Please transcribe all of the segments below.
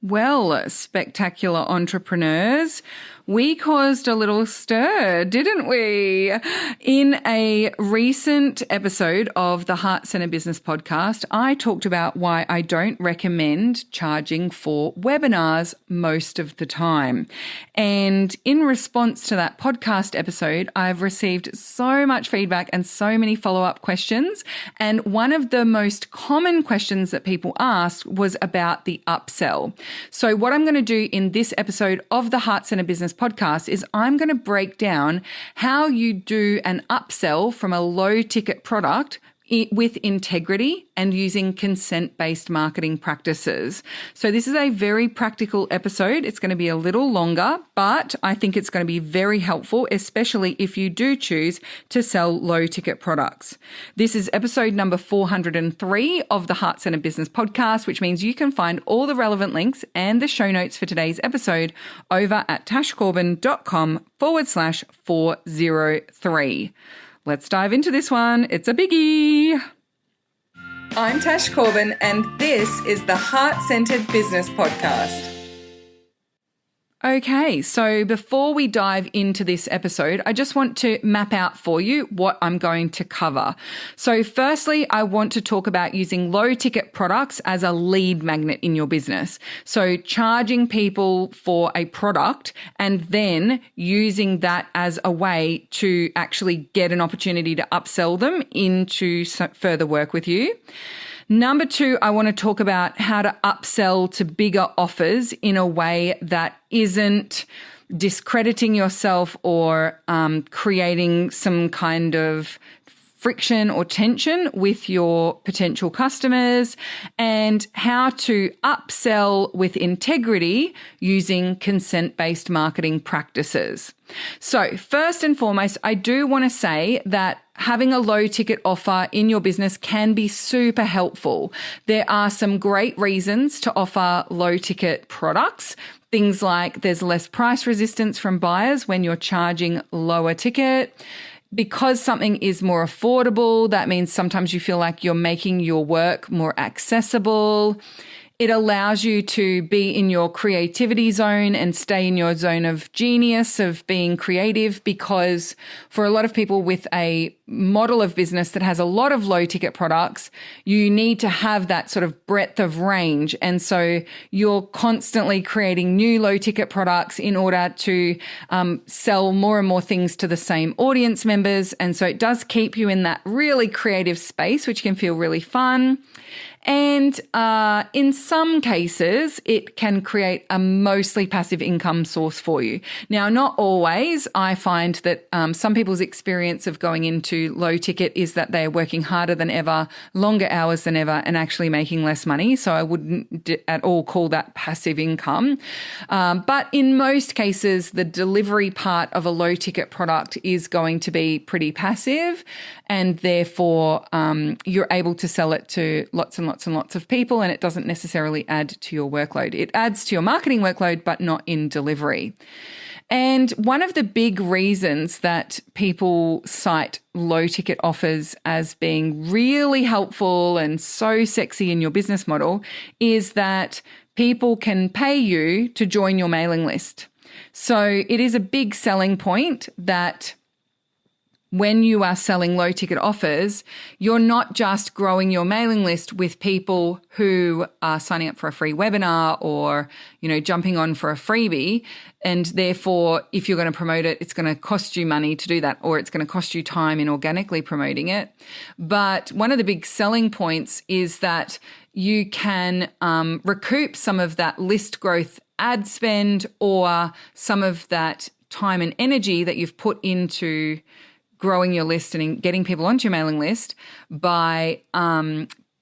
Well, spectacular entrepreneurs, we caused a little stir, didn't we? In a recent episode of the Heart Centre Business Podcast, I talked about why I don't recommend charging for webinars most of the time. And in response to that podcast episode, I've received so much feedback and so many follow-up questions. And one of the most common questions that people asked was about the upsell. So what I'm going to do in this episode of the Heart Centre Business Podcast is I'm going to break down how you do an upsell from a low ticket product with integrity and using consent-based marketing practices. So this is a very practical episode. It's going to be a little longer, but I think it's going to be very helpful, especially if you do choose to sell low-ticket products. This is episode number 403 of the Heart Centre Business Podcast, which means you can find all the relevant links and the show notes for today's episode over at tashcorbin.com/403. Let's dive into this one. It's a biggie. I'm Tash Corbin, and this is the Heart Centered Business Podcast. Okay, so before we dive into this episode, I just want to map out for you what I'm going to cover. So firstly, I want to talk about using low ticket products as a lead magnet in your business. So charging people for a product and then using that as a way to actually get an opportunity to upsell them into further work with you. Number two, I want to talk about how to upsell to bigger offers in a way that isn't discrediting yourself or creating some kind of friction or tension with your potential customers, and how to upsell with integrity using consent-based marketing practices. So first and foremost, I do want to say that having a low ticket offer in your business can be super helpful. There are some great reasons to offer low ticket products. Things like there's less price resistance from buyers when you're charging lower ticket. Because something is more affordable, that means sometimes you feel like you're making your work more accessible. It allows you to be in your creativity zone and stay in your zone of genius, of being creative, because for a lot of people with a model of business that has a lot of low ticket products, you need to have that sort of breadth of range. And so you're constantly creating new low ticket products in order to sell more and more things to the same audience members. And so it does keep you in that really creative space, which can feel really fun. And in some cases, it can create a mostly passive income source for you. Now, not always. I find that some people's experience of going into low ticket is that they're working harder than ever, longer hours than ever, and actually making less money. So I wouldn't at all call that passive income. But in most cases, the delivery part of a low ticket product is going to be pretty passive, and therefore you're able to sell it to lots and lots and lots of people, and it doesn't necessarily add to your workload. It adds to your marketing workload, but not in delivery. And one of the big reasons that people cite low ticket offers as being really helpful and so sexy in your business model is that people can pay you to join your mailing list. So it is a big selling point that when you are selling low ticket offers, you're not just growing your mailing list with people who are signing up for a free webinar or, jumping on for a freebie. And therefore, if you're going to promote it, it's going to cost you money to do that, or it's going to cost you time in organically promoting it. But one of the big selling points is that you can recoup some of that list growth ad spend or some of that time and energy that you've put into growing your list and getting people onto your mailing list by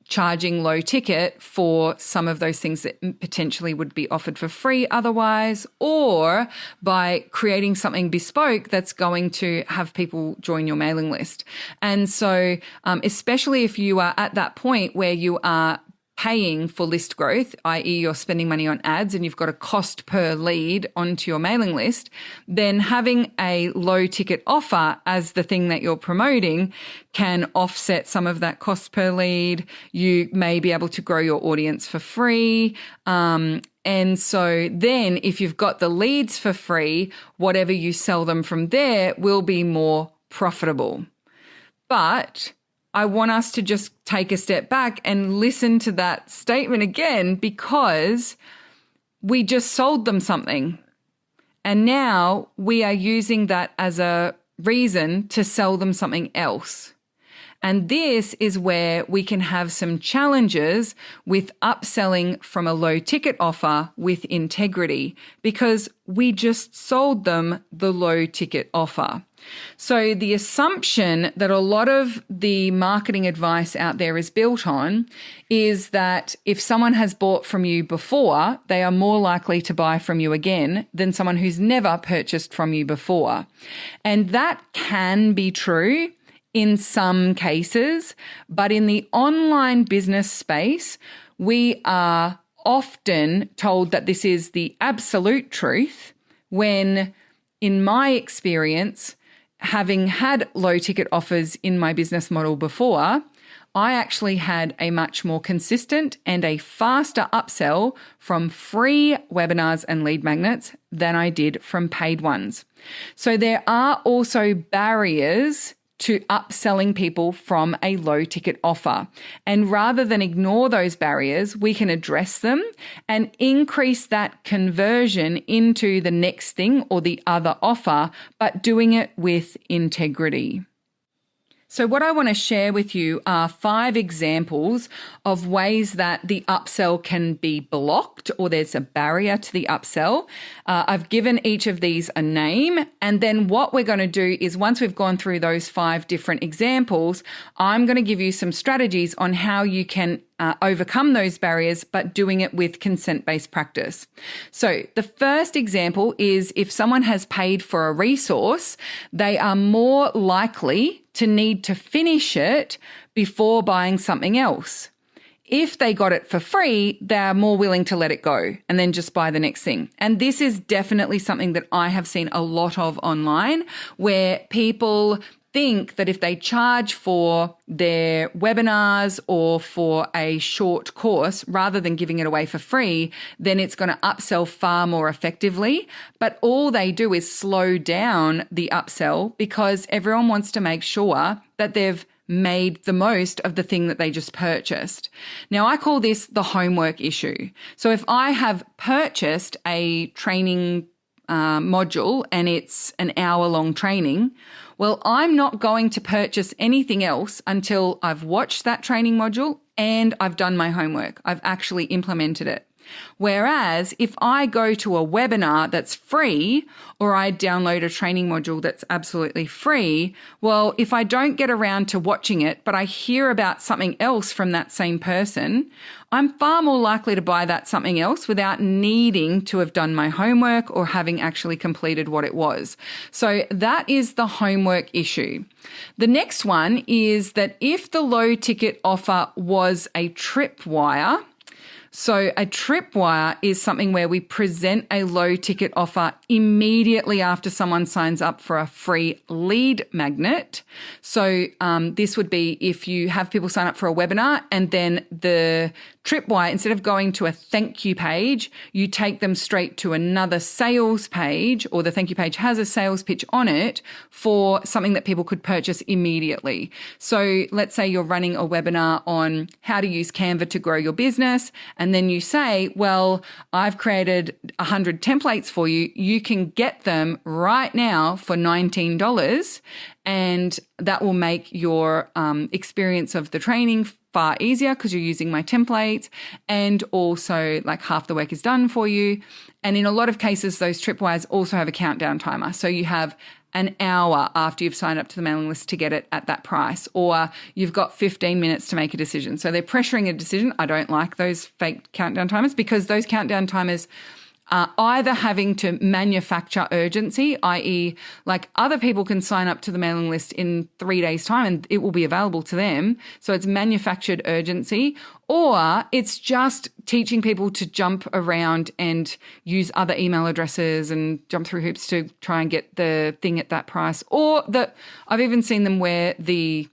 charging low ticket for some of those things that potentially would be offered for free otherwise, or by creating something bespoke that's going to have people join your mailing list. And so especially if you are at that point where you are paying for list growth, i.e. you're spending money on ads and you've got a cost per lead onto your mailing list, then having a low ticket offer as the thing that you're promoting can offset some of that cost per lead. You may be able to grow your audience for free. And so then if you've got the leads for free, whatever you sell them from there will be more profitable. But I want us to just take a step back and listen to that statement again, because we just sold them something. And now we are using that as a reason to sell them something else. And this is where we can have some challenges with upselling from a low ticket offer with integrity, because we just sold them the low ticket offer. So the assumption that a lot of the marketing advice out there is built on is that if someone has bought from you before, they are more likely to buy from you again than someone who's never purchased from you before. And that can be true in some cases, but in the online business space, we are often told that this is the absolute truth, when in my experience, having had low ticket offers in my business model before, I actually had a much more consistent and a faster upsell from free webinars and lead magnets than I did from paid ones. So there are also barriers to upselling people from a low ticket offer. And rather than ignore those barriers, we can address them and increase that conversion into the next thing or the other offer, but doing it with integrity. So what I want to share with you are 5 examples of ways that the upsell can be blocked, or there's a barrier to the upsell. I've given each of these a name, and then what we're going to do is, once we've gone through those 5 different examples, I'm going to give you some strategies on how you can overcome those barriers, but doing it with consent-based practice. So the first example is, if someone has paid for a resource, they are more likely to need to finish it before buying something else. If they got it for free, they're more willing to let it go and then just buy the next thing. And this is definitely something that I have seen a lot of online, where people think that if they charge for their webinars or for a short course, rather than giving it away for free, then it's going to upsell far more effectively. But all they do is slow down the upsell, because everyone wants to make sure that they've made the most of the thing that they just purchased. Now, I call this the homework issue. So if I have purchased a training module and it's an hour-long training, well, I'm not going to purchase anything else until I've watched that training module and I've done my homework. I've actually implemented it. Whereas if I go to a webinar that's free, or I download a training module that's absolutely free, well, if I don't get around to watching it, but I hear about something else from that same person, I'm far more likely to buy that something else without needing to have done my homework or having actually completed what it was. So that is the homework issue. The next one is that if the low ticket offer was a tripwire, so a tripwire is something where we present a low ticket offer immediately after someone signs up for a free lead magnet. So this would be if you have people sign up for a webinar, and then the tripwire, instead of going to a thank you page, you take them straight to another sales page, or the thank you page has a sales pitch on it for something that people could purchase immediately. So let's say you're running a webinar on how to use Canva to grow your business, and then you say, well, I've created 100 templates for you. You can get them right now for $19, and that will make your experience of the training far easier because you're using my templates, and also like half the work is done for you. And in a lot of cases, those tripwires also have a countdown timer. So you have an hour after you've signed up to the mailing list to get it at that price, or you've got 15 minutes to make a decision. So they're pressuring a decision. I don't like those fake countdown timers, because those countdown timers either having to manufacture urgency, i.e. like other people can sign up to the mailing list in 3 days' time and it will be available to them. So it's manufactured urgency, or it's just teaching people to jump around and use other email addresses and jump through hoops to try and get the thing at that price. Or I've even seen them where the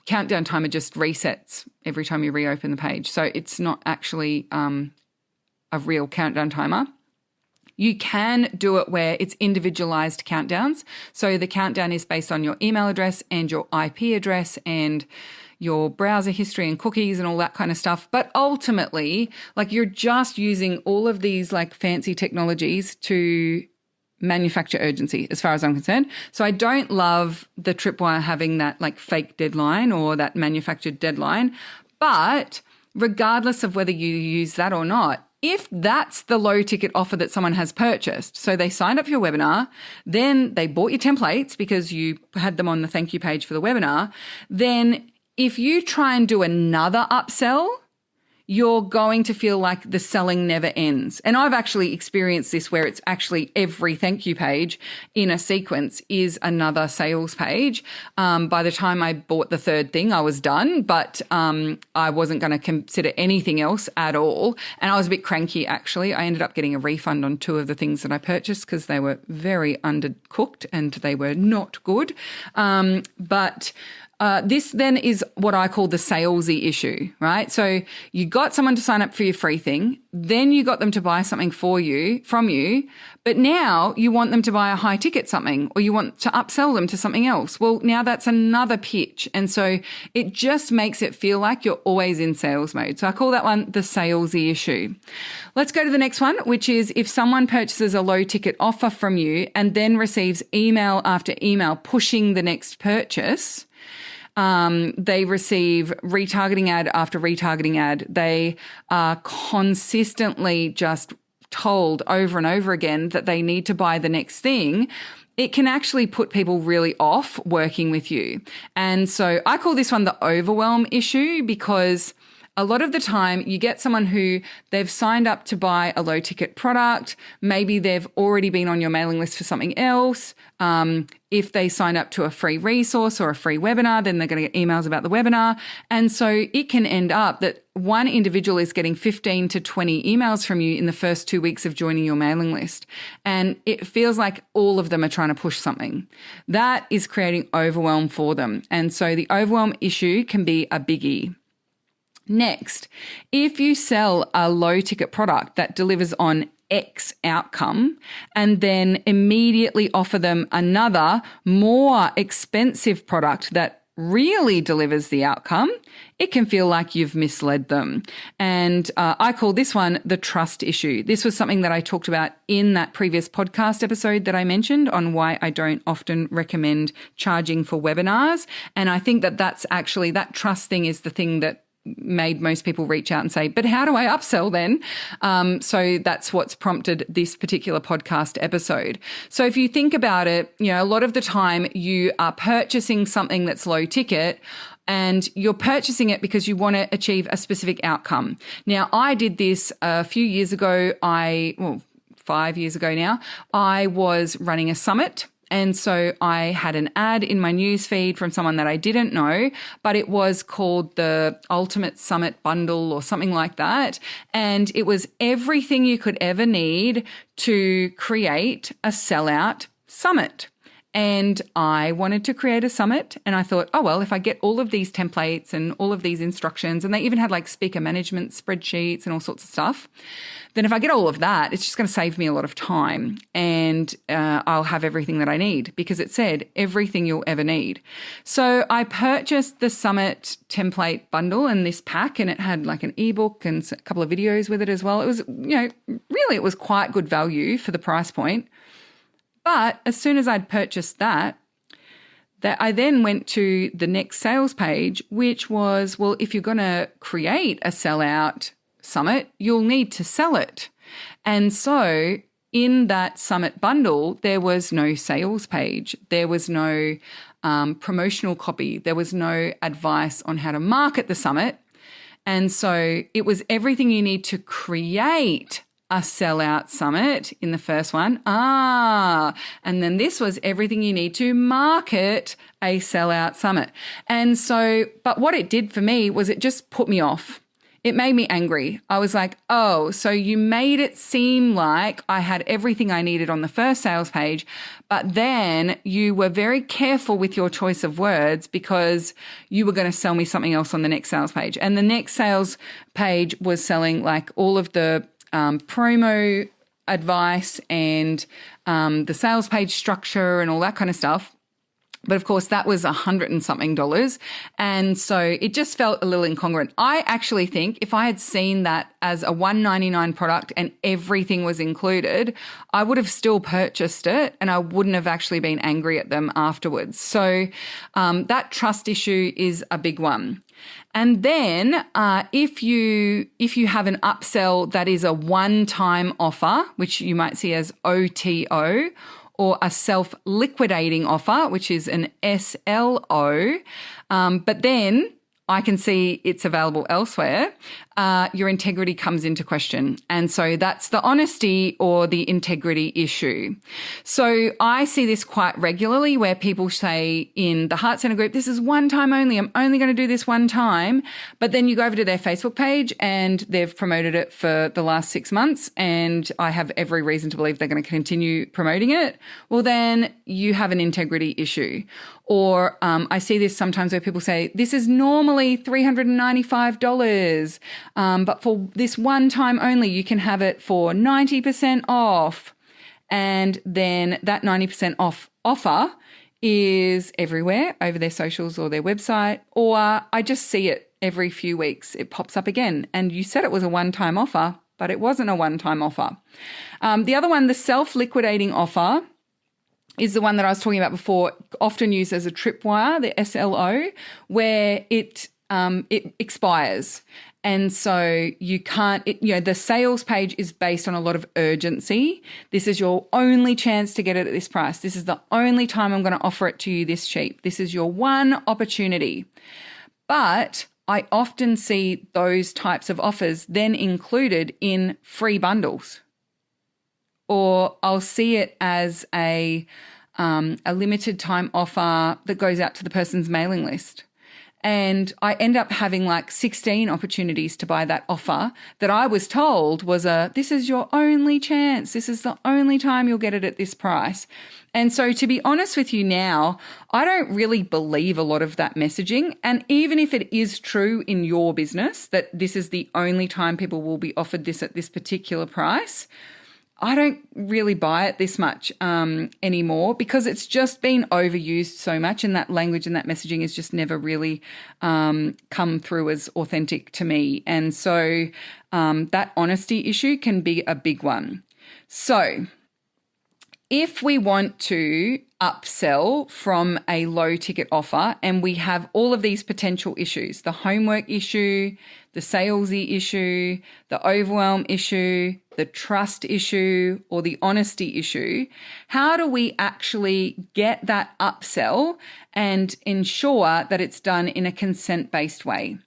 countdown timer just resets every time you reopen the page. So it's not actually a real countdown timer. You can do it where it's individualized countdowns. So the countdown is based on your email address and your IP address and your browser history and cookies and all that kind of stuff. But ultimately, like you're just using all of these like fancy technologies to manufacture urgency as far as I'm concerned. So I don't love the Tripwire having that like fake deadline or that manufactured deadline. But regardless of whether you use that or not, if that's the low ticket offer that someone has purchased, so they signed up for your webinar, then they bought your templates because you had them on the thank you page for the webinar, then if you try and do another upsell, you're going to feel like the selling never ends. And I've actually experienced this where it's actually every thank you page in a sequence is another sales page. By the time I bought the third thing, I was done, but I wasn't going to consider anything else at all. And I was a bit cranky, actually. I ended up getting a refund on 2 of the things that I purchased because they were very undercooked and they were not good. This then is what I call the salesy issue, right? So you got someone to sign up for your free thing, then you got them to buy something from you, but now you want them to buy a high ticket something or you want to upsell them to something else. Well, now that's another pitch. And so it just makes it feel like you're always in sales mode. So I call that one the salesy issue. Let's go to the next one, which is if someone purchases a low ticket offer from you and then receives email after email pushing the next purchase. They receive retargeting ad after retargeting ad. They are consistently just told over and over again that they need to buy the next thing. It can actually put people really off working with you. And so I call this one the overwhelm issue because a lot of the time you get someone who they've signed up to buy a low ticket product. Maybe they've already been on your mailing list for something else. If they sign up to a free resource or a free webinar, then they're going to get emails about the webinar. And so it can end up that one individual is getting 15 to 20 emails from you in the first 2 weeks of joining your mailing list. And it feels like all of them are trying to push something. That is creating overwhelm for them. And so the overwhelm issue can be a biggie. Next, if you sell a low ticket product that delivers on X outcome and then immediately offer them another more expensive product that really delivers the outcome, it can feel like you've misled them. And I call this one the trust issue. This was something that I talked about in that previous podcast episode that I mentioned on why I don't often recommend charging for webinars. And I think that that's actually, that trust thing is the thing that made most people reach out and say, but how do I upsell then? So that's what's prompted this particular podcast episode. So if you think about it, you know, a lot of the time you are purchasing something that's low ticket and you're purchasing it because you want to achieve a specific outcome. Now, I did this a few years ago. 5 years ago now, I was running a summit. And so I had an ad in my newsfeed from someone that I didn't know, but it was called the Ultimate Summit Bundle or something like that. And it was everything you could ever need to create a sellout summit. And I wanted to create a summit and I thought, oh, well, if I get all of these templates and all of these instructions, and they even had like speaker management spreadsheets and all sorts of stuff, then if I get all of that, it's just going to save me a lot of time and I'll have everything that I need because it said everything you'll ever need. So I purchased the Summit template bundle and this pack, and it had like an ebook and a couple of videos with it as well. It was, you know, really it was quite good value for the price point. But as soon as I'd purchased that I then went to the next sales page, which was, well, if you're going to create a sellout summit, you'll need to sell it. And so in that summit bundle, there was no sales page. There was no promotional copy. There was no advice on how to market the summit. And so it was everything you need to create a sellout summit in the first one. And then this was everything you need to market a sellout summit. And so, but what it did for me was it just put me off. It made me angry. I was like, oh, so you made it seem like I had everything I needed on the first sales page, but then you were very careful with your choice of words because you were going to sell me something else on the next sales page. And the next sales page was selling like all of the promo advice and the sales page structure and all that kind of stuff. But of course, that was $100 and something. And so it just felt a little incongruent. I actually think if I had seen that as a $199 product and everything was included, I would have still purchased it and I wouldn't have actually been angry at them afterwards. So that trust issue is a big one. And then if you have an upsell that is a one-time offer, which you might see as OTO, or a self-liquidating offer, which is an SLO, but then I can see it's available elsewhere, your integrity comes into question. And so that's the honesty or the integrity issue. So I see this quite regularly where people say in the Heart Centre group, this is one time only. I'm only going to do this one time. But then you go over to their Facebook page and they've promoted it for the last 6 months. And I have every reason to believe they're going to continue promoting it. Well, then you have an integrity issue. Or I see this sometimes where people say, this is normally $395, but for this one time only, you can have it for 90% off. And then that 90% off offer is everywhere over their socials or their website, or I just see it every few weeks. It pops up again. And you said it was a one-time offer, but it wasn't a one-time offer. The other one, the self-liquidating offer, is the one that I was talking about before, often used as a tripwire, the SLO, where it expires. And so you can't, the sales page is based on a lot of urgency. This is your only chance to get it at this price. This is the only time I'm going to offer it to you this cheap. This is your one opportunity. But I often see those types of offers then included in free bundles. Or I'll see it as a limited time offer that goes out to the person's mailing list. And I end up having like 16 opportunities to buy that offer that I was told was this is your only chance. This is the only time you'll get it at this price. And so to be honest with you now, I don't really believe a lot of that messaging. And even if it is true in your business that this is the only time people will be offered this at this particular price, I don't really buy it this much anymore because it's just been overused so much, and that language and that messaging has just never really come through as authentic to me. And so that honesty issue can be a big one. So if we want to upsell from a low ticket offer and we have all of these potential issues, the homework issue, the salesy issue, the overwhelm issue, the trust issue, or the honesty issue, how do we actually get that upsell and ensure that it's done in a consent-based way?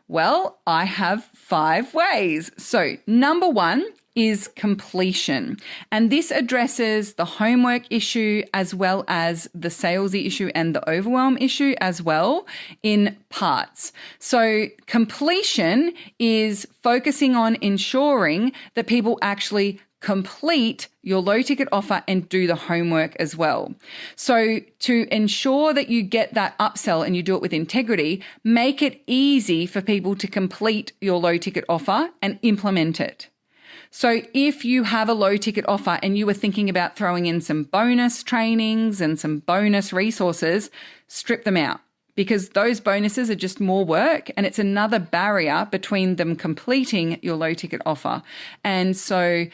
Well, I have 5 ways. So number 1 is completion. And this addresses the homework issue as well as the salesy issue and the overwhelm issue as well in parts. So completion is focusing on ensuring that people actually complete your low ticket offer and do the homework as well. So to ensure that you get that upsell and you do it with integrity, make it easy for people to complete your low ticket offer and implement it. So if you have a low ticket offer and you were thinking about throwing in some bonus trainings and some bonus resources, strip them out because those bonuses are just more work and it's another barrier between them completing your low ticket offer. And so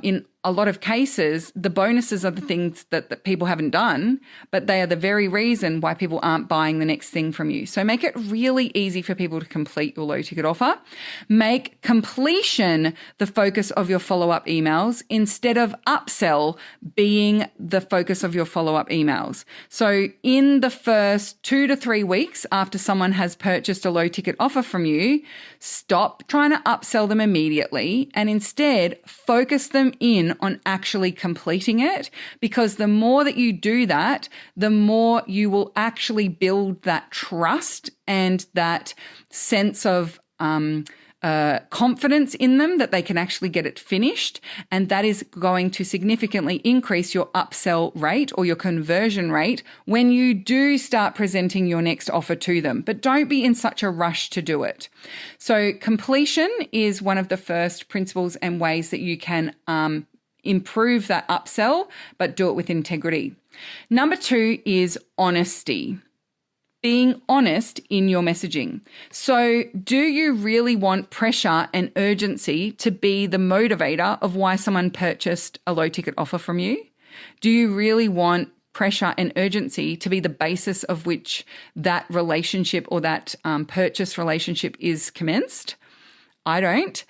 in a lot of cases, the bonuses are the things that people haven't done, but they are the very reason why people aren't buying the next thing from you. So make it really easy for people to complete your low ticket offer. Make completion the focus of your follow-up emails instead of upsell being the focus of your follow-up emails. So in the first 2 to 3 weeks after someone has purchased a low ticket offer from you, stop trying to upsell them immediately and instead focus them in on actually completing it, because the more that you do that, the more you will actually build that trust and that sense of confidence in them that they can actually get it finished. And that is going to significantly increase your upsell rate or your conversion rate when you do start presenting your next offer to them. But don't be in such a rush to do it. So completion is one of the first principles and ways that you can improve that upsell, but do it with integrity. Number 2 is honesty. Being honest in your messaging. So do you really want pressure and urgency to be the motivator of why someone purchased a low ticket offer from you? Do you really want pressure and urgency to be the basis of which that relationship or that purchase relationship is commenced? I don't.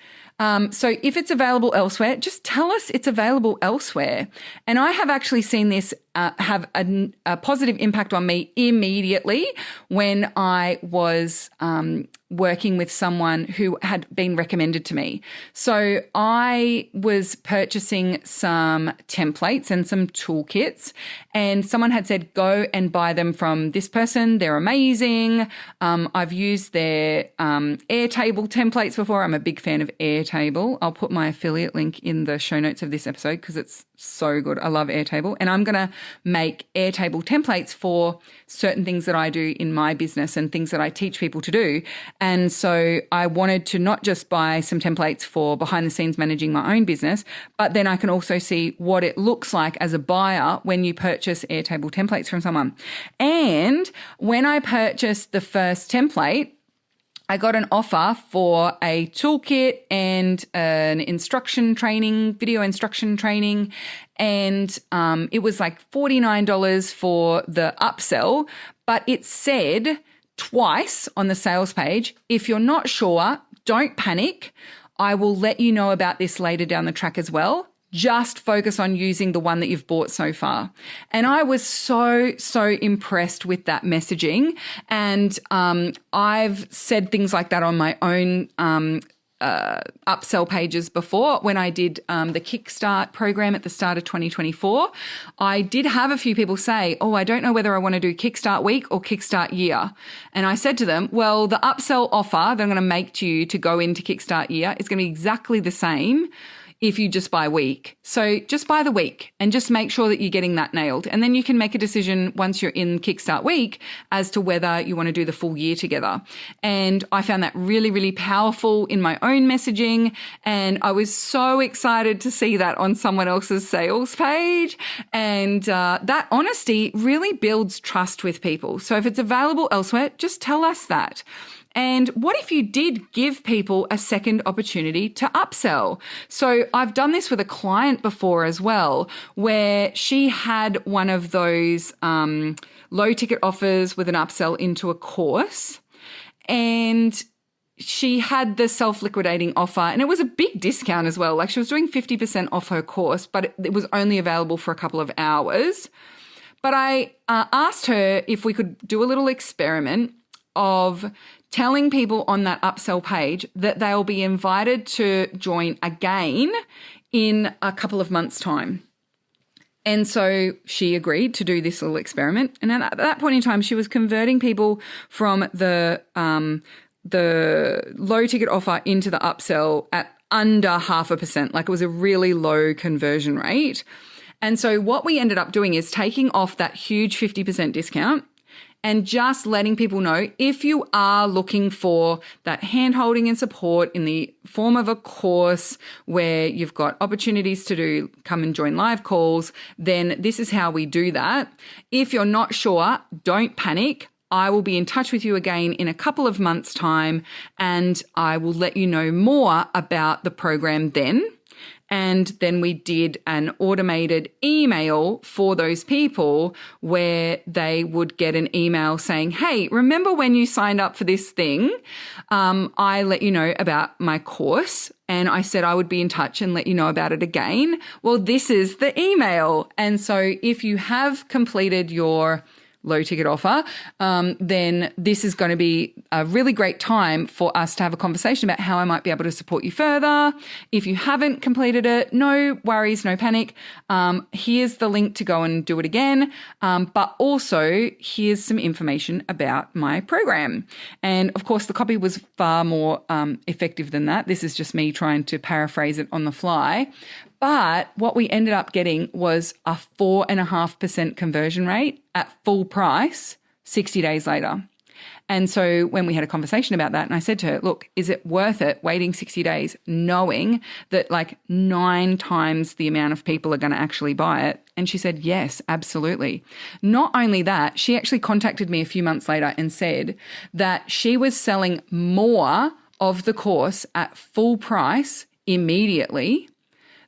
So if it's available elsewhere, just tell us it's available elsewhere. And I have actually seen this have a positive impact on me immediately when I was working with someone who had been recommended to me. So I was purchasing some templates and some toolkits, and someone had said, go and buy them from this person. They're amazing. I've used their Airtable templates before. I'm a big fan of Airtable. I'll put my affiliate link in the show notes of this episode because it's so good. I love Airtable, and I'm going to make Airtable templates for certain things that I do in my business and things that I teach people to do. And so I wanted to not just buy some templates for behind the scenes managing my own business, but then I can also see what it looks like as a buyer when you purchase Airtable templates from someone. And when I purchased the first template, I got an offer for a toolkit and an video instruction training. And it was like $49 for the upsell, but it said twice on the sales page, if you're not sure, don't panic. I will let you know about this later down the track as well. Just focus on using the one that you've bought so far. And I was so impressed with that messaging. And I've said things like that on my own upsell pages before. When I did the Kickstart program at the start of 2024, I did have a few people say, I don't know whether I want to do Kickstart week or Kickstart year. And I said to them, well, the upsell offer that I'm going to make to you to go into Kickstart year is going to be exactly the same if you just buy week. So just buy the week and just make sure that you're getting that nailed. And then you can make a decision once you're in Kickstart week as to whether you want to do the full year together. And I found that really, really powerful in my own messaging. And I was so excited to see that on someone else's sales page. And that honesty really builds trust with people. So if it's available elsewhere, just tell us that. And what if you did give people a second opportunity to upsell? So I've done this with a client before as well, where she had one of those low ticket offers with an upsell into a course, and she had the self-liquidating offer, and it was a big discount as well. Like she was doing 50% off her course, but it was only available for a couple of hours. But I asked her if we could do a little experiment of telling people on that upsell page that they'll be invited to join again in a couple of months' time. And so she agreed to do this little experiment. And at that point in time, she was converting people from the low ticket offer into the upsell at under 0.5%. Like it was a really low conversion rate. And so what we ended up doing is taking off that huge 50% discount and just letting people know, if you are looking for that hand-holding and support in the form of a course where you've got opportunities to come and join live calls, then this is how we do that. If you're not sure, don't panic. I will be in touch with you again in a couple of months' time, and I will let you know more about the program then. And then we did an automated email for those people where they would get an email saying, hey, remember when you signed up for this thing? I let you know about my course and I said I would be in touch and let you know about it again. Well, this is the email. And so if you have completed your low ticket offer, then this is going to be a really great time for us to have a conversation about how I might be able to support you further. If you haven't completed it, no worries, no panic. Here's the link to go and do it again. But also here's some information about my program. And of course, the copy was far more effective than that. This is just me trying to paraphrase it on the fly. But what we ended up getting was a 4.5% conversion rate at full price 60 days later. And so when we had a conversation about that, and I said to her, look, is it worth it waiting 60 days knowing that like 9 times the amount of people are going to actually buy it? And she said, yes, absolutely. Not only that, she actually contacted me a few months later and said that she was selling more of the course at full price immediately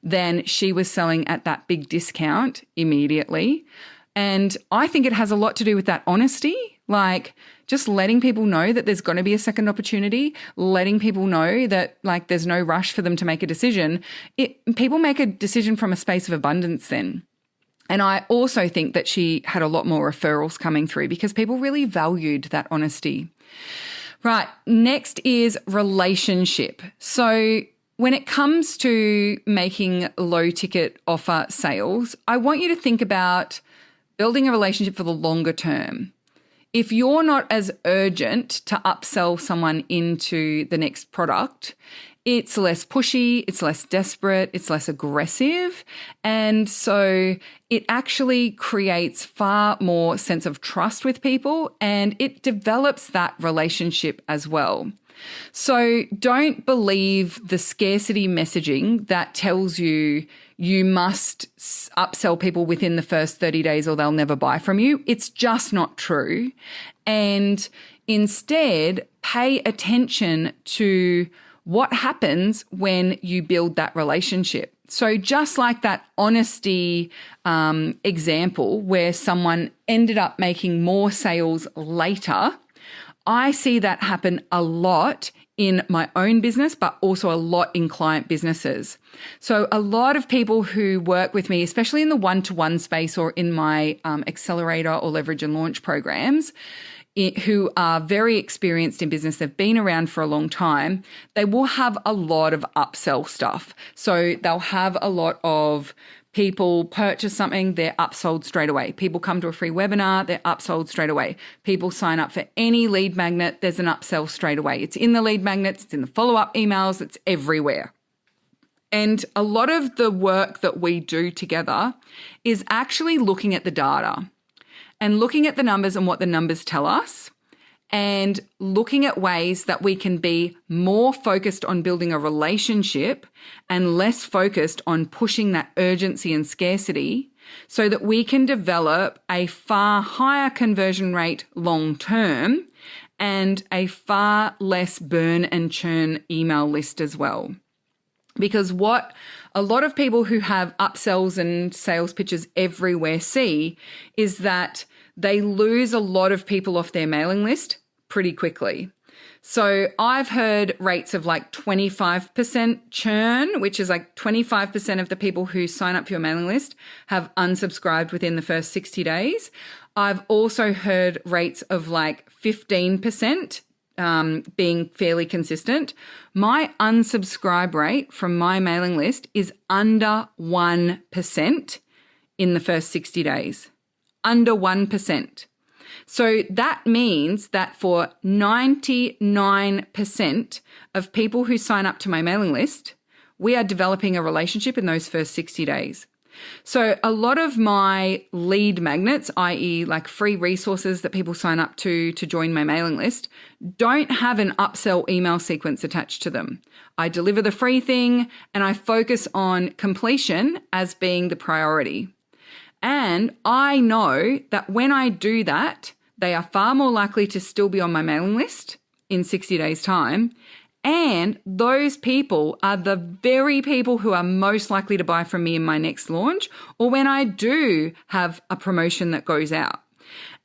than she was selling at that big discount immediately. And I think it has a lot to do with that honesty, like just letting people know that there's going to be a second opportunity, letting people know that like there's no rush for them to make a decision. People make a decision from a space of abundance then. And I also think that she had a lot more referrals coming through because people really valued that honesty. Right, next is relationship. So when it comes to making low ticket offer sales, I want you to think about building a relationship for the longer term. If you're not as urgent to upsell someone into the next product, it's less pushy, it's less desperate, it's less aggressive. And so it actually creates far more sense of trust with people and it develops that relationship as well. So don't believe the scarcity messaging that tells you you must upsell people within the first 30 days or they'll never buy from you. It's just not true. And instead, pay attention to what happens when you build that relationship. So just like that honesty example where someone ended up making more sales later, I see that happen a lot in my own business, but also a lot in client businesses. So a lot of people who work with me, especially in the one-to-one space or in my accelerator or leverage and launch programs, who are very experienced in business, they've been around for a long time, they will have a lot of upsell stuff. So they'll have a lot of people purchase something, they're upsold straight away. People come to a free webinar, they're upsold straight away. People sign up for any lead magnet, there's an upsell straight away. It's in the lead magnets, it's in the follow-up emails, it's everywhere. And a lot of the work that we do together is actually looking at the data and looking at the numbers and what the numbers tell us and looking at ways that we can be more focused on building a relationship and less focused on pushing that urgency and scarcity so that we can develop a far higher conversion rate long term and a far less burn and churn email list as well. Because what a lot of people who have upsells and sales pitches everywhere see is that they lose a lot of people off their mailing list pretty quickly. So I've heard rates of like 25% churn, which is like 25% of the people who sign up for your mailing list have unsubscribed within the first 60 days. I've also heard rates of like 15% being fairly consistent. My unsubscribe rate from my mailing list is under 1% in the first 60 days. Under 1%. So that means that for 99% of people who sign up to my mailing list, we are developing a relationship in those first 60 days. So a lot of my lead magnets, i.e. like free resources that people sign up to join my mailing list, don't have an upsell email sequence attached to them. I deliver the free thing and I focus on completion as being the priority. And I know that when I do that, they are far more likely to still be on my mailing list in 60 days' time. And those people are the very people who are most likely to buy from me in my next launch or when I do have a promotion that goes out.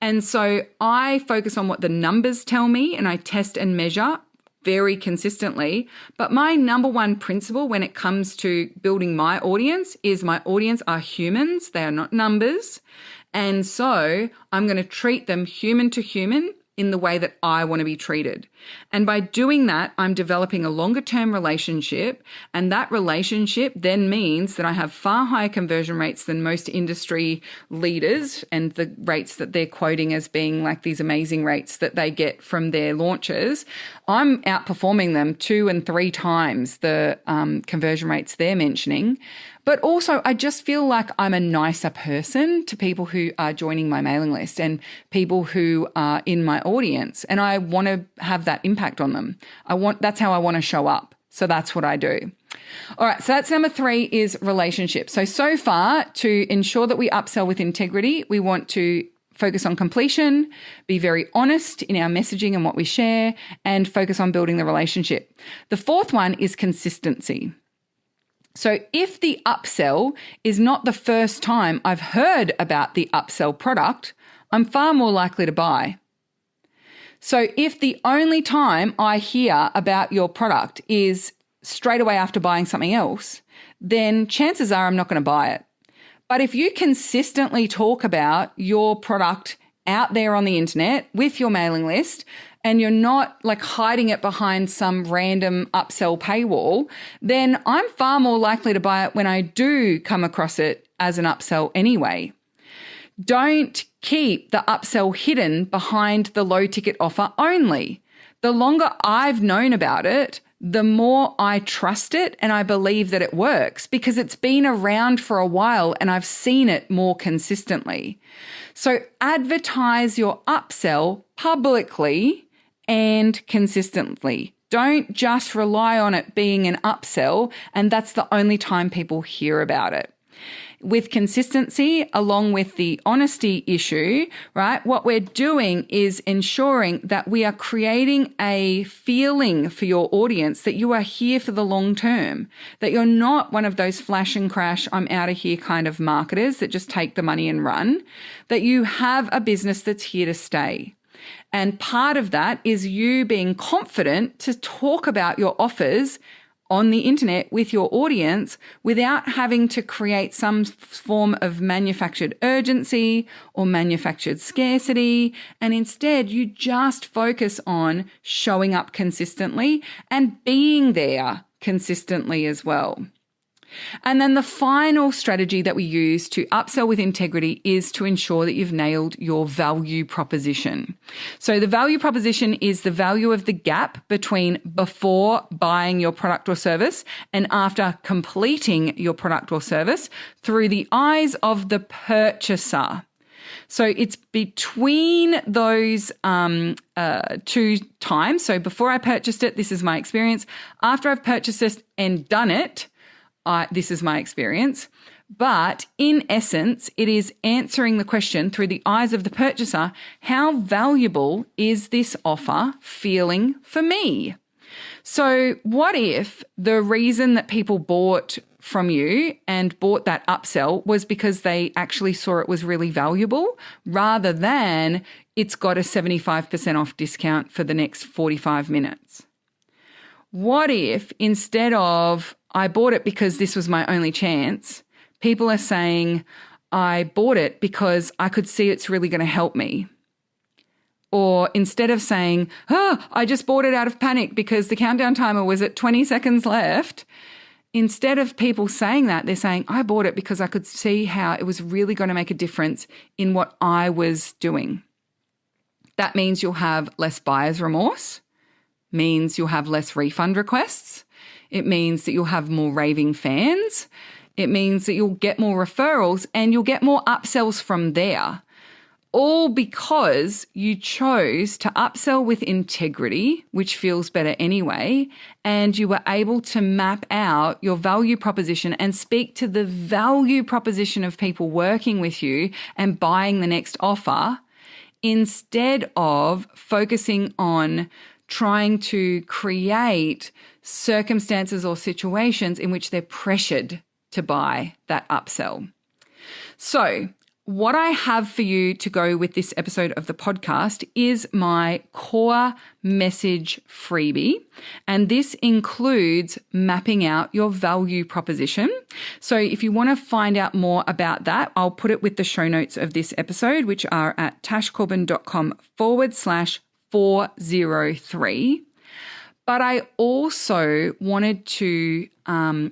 And so I focus on what the numbers tell me and I test and measure very consistently. But my number one principle when it comes to building my audience is my audience are humans. They are not numbers. And so I'm going to treat them human to human in the way that I want to be treated. And by doing that, I'm developing a longer term relationship. And that relationship then means that I have far higher conversion rates than most industry leaders and the rates that they're quoting as being like these amazing rates that they get from their launches. I'm outperforming them 2 and 3 times the conversion rates they're mentioning. But also, I just feel like I'm a nicer person to people who are joining my mailing list and people who are in my audience. And I want to have that impact on them. That's how I want to show up. So that's what I do. All right. So that's number 3 is relationships. So far, to ensure that we upsell with integrity, we want to focus on completion, be very honest in our messaging and what we share, and focus on building the relationship. The 4th one is consistency. So if the upsell is not the first time I've heard about the upsell product, I'm far more likely to buy. So if the only time I hear about your product is straight away after buying something else, then chances are I'm not going to buy it. But if you consistently talk about your product out there on the internet with your mailing list, and you're not like hiding it behind some random upsell paywall, then I'm far more likely to buy it when I do come across it as an upsell anyway. Don't keep the upsell hidden behind the low ticket offer only. The longer I've known about it, the more I trust it and I believe that it works because it's been around for a while and I've seen it more consistently. So advertise your upsell publicly and consistently. Don't just rely on it being an upsell and that's the only time people hear about it. With consistency, along with the honesty issue, right, what we're doing is ensuring that we are creating a feeling for your audience that you are here for the long term, that you're not one of those flash and crash, I'm out of here kind of marketers that just take the money and run, that you have a business that's here to stay. And part of that is you being confident to talk about your offers on the internet with your audience without having to create some form of manufactured urgency or manufactured scarcity. And instead, you just focus on showing up consistently and being there consistently as well. And then the final strategy that we use to upsell with integrity is to ensure that you've nailed your value proposition. So the value proposition is the value of the gap between before buying your product or service and after completing your product or service through the eyes of the purchaser. So it's between those 2 times. So before I purchased it, this is my experience. After I've purchased it and done it, this is my experience. But in essence, it is answering the question through the eyes of the purchaser, how valuable is this offer feeling for me? So what if the reason that people bought from you and bought that upsell was because they actually saw it was really valuable rather than it's got a 75% off discount for the next 45 minutes? What if instead of I bought it because this was my only chance, people are saying, I bought it because I could see it's really going to help me. Or instead of saying, I just bought it out of panic because the countdown timer was at 20 seconds left, instead of people saying that, they're saying, I bought it because I could see how it was really going to make a difference in what I was doing. That means you'll have less buyer's remorse, means you'll have less refund requests. It means that you'll have more raving fans. It means that you'll get more referrals and you'll get more upsells from there. All because you chose to upsell with integrity, which feels better anyway, and you were able to map out your value proposition and speak to the value proposition of people working with you and buying the next offer instead of focusing on trying to create circumstances or situations in which they're pressured to buy that upsell. So, what I have for you to go with this episode of the podcast is my core message freebie. And this includes mapping out your value proposition. So if you want to find out more about that, I'll put it with the show notes of this episode, which are at tashcorbin.com/403. But I also wanted to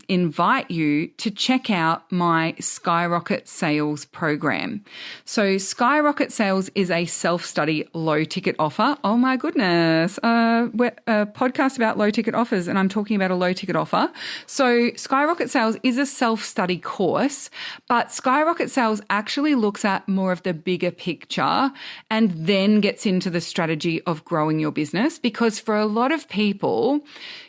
invite you to check out my Skyrocket Sales program. So Skyrocket Sales is a self-study low-ticket offer. Oh my goodness, we're a podcast about low-ticket offers and I'm talking about a low-ticket offer. So Skyrocket Sales is a self-study course, but Skyrocket Sales actually looks at more of the bigger picture and then gets into the strategy of growing your business, because for a lot of people,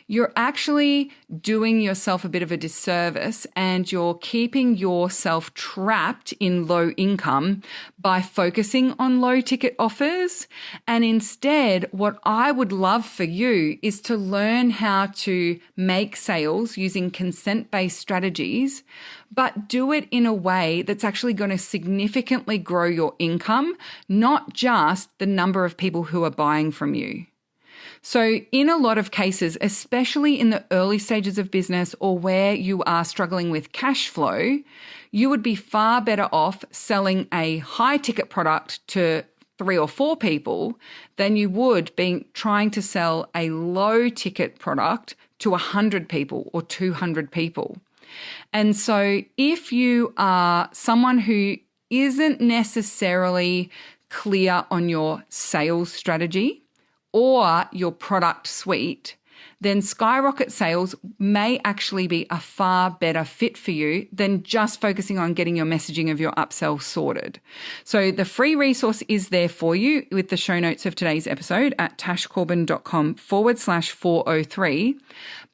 you're actually doing yourself a bit of a disservice and you're keeping yourself trapped in low income by focusing on low ticket offers. And instead, what I would love for you is to learn how to make sales using consent-based strategies, but do it in a way that's actually going to significantly grow your income, not just the number of people who are buying from you. So in a lot of cases, especially in the early stages of business or where you are struggling with cash flow, you would be far better off selling a high ticket product to 3 or 4 people than you would be trying to sell a low ticket product to 100 people or 200 people. And so if you are someone who isn't necessarily clear on your sales strategy or your product suite, then Skyrocket Sales may actually be a far better fit for you than just focusing on getting your messaging of your upsell sorted. So the free resource is there for you with the show notes of today's episode at tashcorbin.com/403.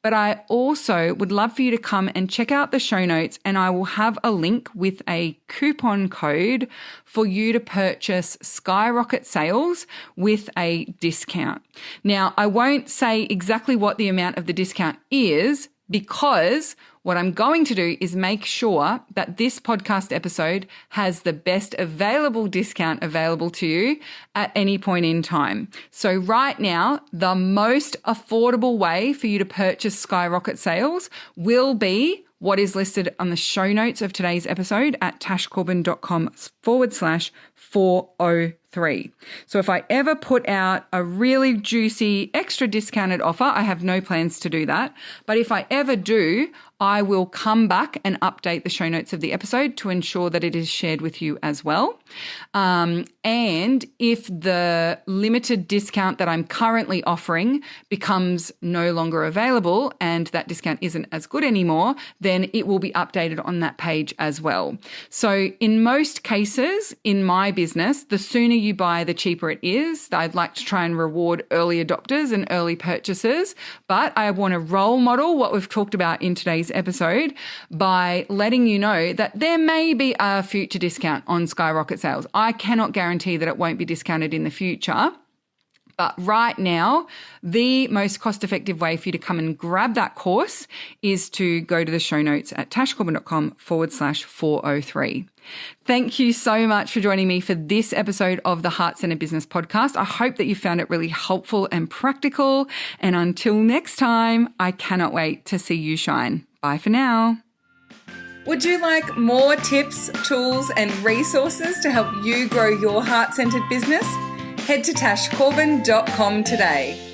But I also would love for you to come and check out the show notes, and I will have a link with a coupon code for you to purchase Skyrocket Sales with a discount. Now, I won't say exactly what the amount of the discount is, because what I'm going to do is make sure that this podcast episode has the best available discount available to you at any point in time. So right now, the most affordable way for you to purchase Skyrocket Sales will be what is listed on the show notes of today's episode at tashcorbin.com/403. So if I ever put out a really juicy extra discounted offer, I have no plans to do that. But if I ever do, I will come back and update the show notes of the episode to ensure that it is shared with you as well. And if the limited discount that I'm currently offering becomes no longer available and that discount isn't as good anymore, then it will be updated on that page as well. So in most cases in my business, the sooner you buy, the cheaper it is. I'd like to try and reward early adopters and early purchasers, but I want to role model what we've talked about in today's episode by letting you know that there may be a future discount on Skyrocket Sales. I cannot guarantee that it won't be discounted in the future. But right now, the most cost-effective way for you to come and grab that course is to go to the show notes at tashcorbin.com/403. Thank you so much for joining me for this episode of the Heart Centered Business Podcast. I hope that you found it really helpful and practical. And until next time, I cannot wait to see you shine. Bye for now. Would you like more tips, tools, and resources to help you grow your heart-centered business? Head to tashcorbin.com today.